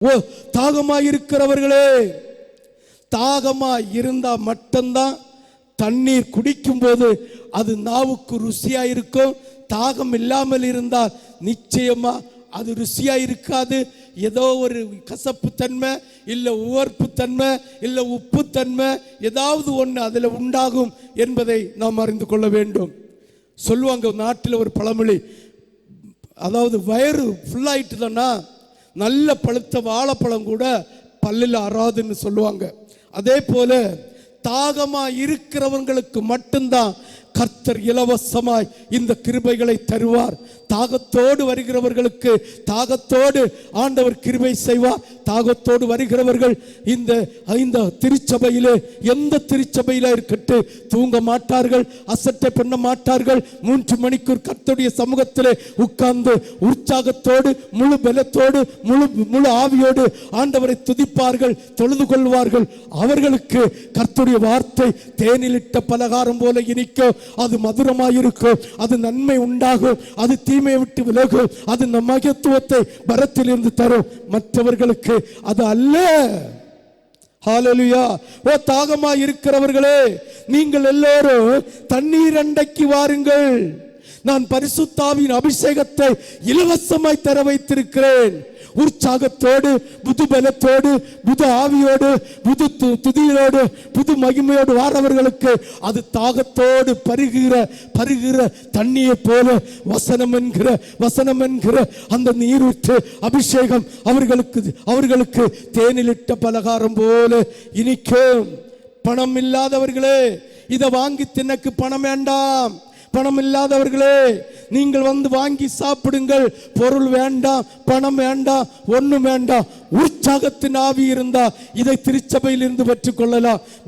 ஓ தாகமாயிருக்கிறவர்களே, தாகமாய் இருந்தா மட்டும்தான் தண்ணீர் குடிக்கும் போது அது நாவுக்கு ருசியா இருக்கும். தாகம் இல்லாமல் இருந்தால் நிச்சயமா அது ருசியா இருக்காது. ஏதோ ஒரு கசப்பு தன்மை, இல்லை உவர்ப்பு தன்மை, இல்லை உப்பு தன்மை, ஏதாவது ஒன்று அதில் உண்டாகும் என்பதை நாம் அறிந்து கொள்ள வேண்டும். சொல்லுவாங்க நாட்டில் ஒரு பழமொழி, அதாவது வயிறு ஃபுல்லாயிட்டுதானா நல்ல பழுத்த வாழைப்பழம் கூட பல்லில் அறாதுன்னு சொல்லுவாங்க. அதே போல தாகமா இருக்கிறவங்களுக்கு மட்டும்தான் கர்த்தர் இலவசமாய் இந்த கிருபைகளை தருவார். தாகத்தோடு வருகிறவர்களுக்கு தாகத்தோடு ஆண்டவர் கிருபை செய்வார். தாகத்தோடு வருகிறவர்கள் இந்த திருச்சபையிலே, எந்த திருச்சபையில இருக்கட்டும், தூங்க மாட்டார்கள், அசட்டை பண்ண மாட்டார்கள். 3 மணிக்கு கர்த்தருடைய சமூகத்திலே உட்கார்ந்து உற்சாகத்தோடு முழு பலத்தோடு முழு ஆவியோடு ஆண்டவரை துதிப்பார்கள், தொழுது கொள்வார்கள். அவர்களுக்கு கர்த்தருடைய வார்த்தை தேனிலிட்ட பலகாரம் போல இனிக்கும், அது மதுரமாயிருக்கும், அது நன்மை உண்டாகும், அது தீமையை விட்டு விலகும், அது நம் மகத்துவத்தை பரத்திலிருந்து தரும். மற்றவர்களுக்கு அது அல்ல. ஹல்லேலூயா. ஓ தாகமாய் இருக்கிறவர்களே, நீங்கள் எல்லோரும் தண்ணீர் அண்டைக்கு வாருங்கள். நான் பரிசுத்தாவின் அபிஷேகத்தை இலவசமாய் தர வைத்திருக்கிறேன். உற்சாகத்தோடு, புது பலத்தோடு, புது ஆவியோடு, புது துதியோடு, புது மகிமையோடு வாரவர்களுக்கு அது தாகத்தோடு பருகிற தண்ணியை போல வசனம் என்கிற அந்த நீரூற்று அபிஷேகம் அவர்களுக்கு தேனிலிட்ட பலகாரம் போல இனிக்கும். பணம் இல்லாதவர்களே, இதை வாங்கி தின்னக்கு பணம் வேண்டாம். பணம் இல்லாதவர்களே, நீங்கள் வந்து வாங்கி சாப்பிடுங்கள். பொருள் வேண்டாம், பணம் வேண்டாம், ஒன்றும் வேண்டாம். உற்சாகத்தின் ஆவி இருந்தா இதை திருச்சபையில் இருந்து பெற்றுக் கொள்ளலாம்.